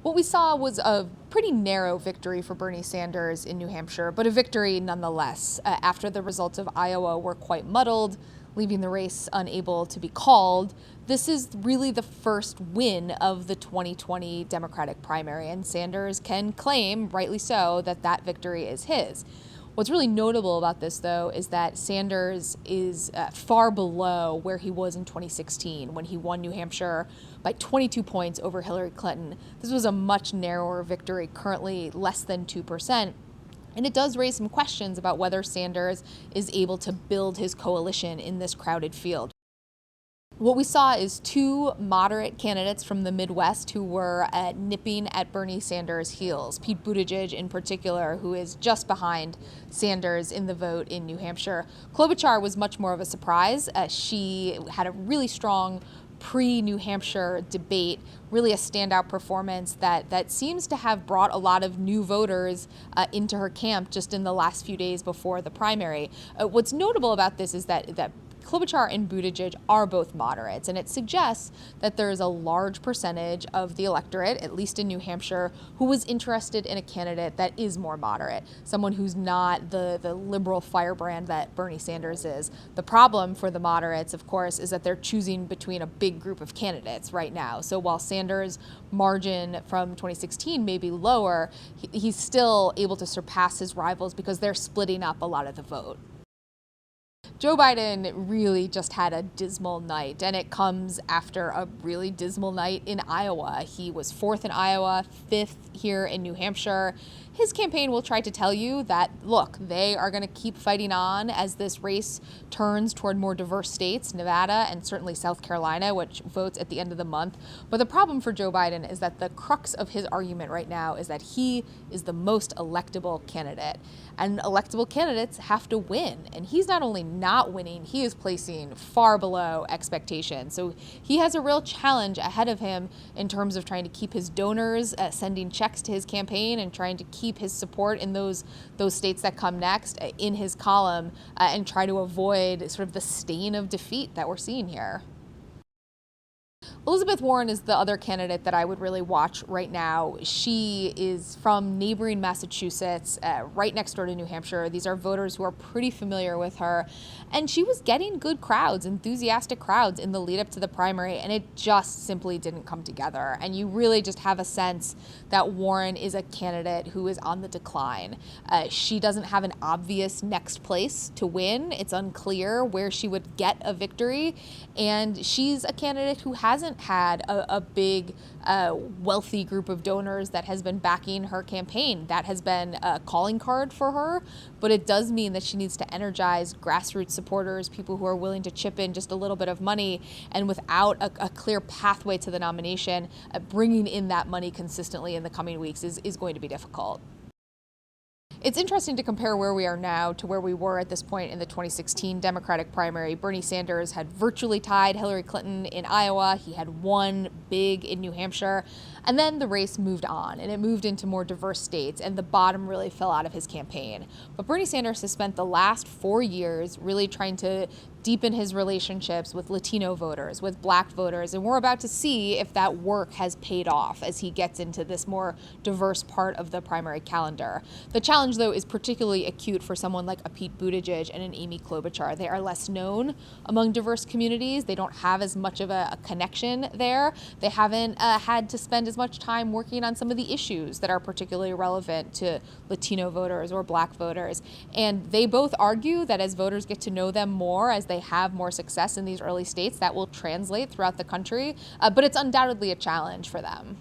What we saw was a pretty narrow victory for Bernie Sanders in New Hampshire, but a victory nonetheless, after the results of Iowa were quite muddled, leaving the race unable to be called. This is really the first win of the 2020 Democratic primary, and Sanders can claim, rightly so, that that victory is his. What's really notable about this, though, is that Sanders is far below where he was in 2016 when he won New Hampshire by 22 points over Hillary Clinton. This was a much narrower victory, currently less than 2%. And it does raise some questions about whether Sanders is able to build his coalition in this crowded field. What we saw is two moderate candidates from the Midwest who were nipping at Bernie Sanders' heels. Pete Buttigieg in particular, who is just behind Sanders in the vote in New Hampshire. Klobuchar was much more of a surprise. She had a really strong pre-New Hampshire debate, really a standout performance that seems to have brought a lot of new voters into her camp just in the last few days before the primary. What's notable about this is that Klobuchar and Buttigieg are both moderates, and it suggests that there is a large percentage of the electorate, at least in New Hampshire, who was interested in a candidate that is more moderate, someone who's not the liberal firebrand that Bernie Sanders is. The problem for the moderates, of course, is that they're choosing between a big group of candidates right now. So while Sanders' margin from 2016 may be lower, he's still able to surpass his rivals because they're splitting up a lot of the vote. Joe Biden really just had a dismal night, and it comes after a really dismal night in Iowa. He was fourth in Iowa, fifth here in New Hampshire. His campaign will try to tell you that, look, they are going to keep fighting on as this race turns toward more diverse states, Nevada and certainly South Carolina, which votes at the end of the month. But the problem for Joe Biden is that the crux of his argument right now is that he is the most electable candidate. And electable candidates have to win. And he's not only not winning, he is placing far below expectations. So he has a real challenge ahead of him in terms of trying to keep his donors sending checks to his campaign and trying to keep his support in those states that come next in his column and try to avoid sort of the stain of defeat that we're seeing here. Elizabeth Warren is the other candidate that I would really watch right now. She is from neighboring Massachusetts, right next door to New Hampshire. These are voters who are pretty familiar with her. And she was getting good crowds, enthusiastic crowds in the lead up to the primary, and it just simply didn't come together. And you really just have a sense that Warren is a candidate who is on the decline. She doesn't have an obvious next place to win. It's unclear where she would get a victory. And she's a candidate who hasn't had a big, wealthy group of donors that has been backing her campaign. That has been a calling card for her, but it does mean that she needs to energize grassroots supporters, people who are willing to chip in just a little bit of money, and without a clear pathway to the nomination, bringing in that money consistently in the coming weeks is going to be difficult. It's interesting to compare where we are now to where we were at this point in the 2016 Democratic primary. Bernie Sanders had virtually tied Hillary Clinton in Iowa. He had won big in New Hampshire. And then the race moved on, and it moved into more diverse states, and the bottom really fell out of his campaign. But Bernie Sanders has spent the last 4 years really trying to deepen his relationships with Latino voters, with Black voters, and we're about to see if that work has paid off as he gets into this more diverse part of the primary calendar. The challenge, though, is particularly acute for someone like a Pete Buttigieg and an Amy Klobuchar. They are less known among diverse communities. They don't have as much of a connection there. They haven't had to spend as much time working on some of the issues that are particularly relevant to Latino voters or Black voters. And they both argue that as voters get to know them more, as they have more success in these early states, that will translate throughout the country. But it's undoubtedly a challenge for them.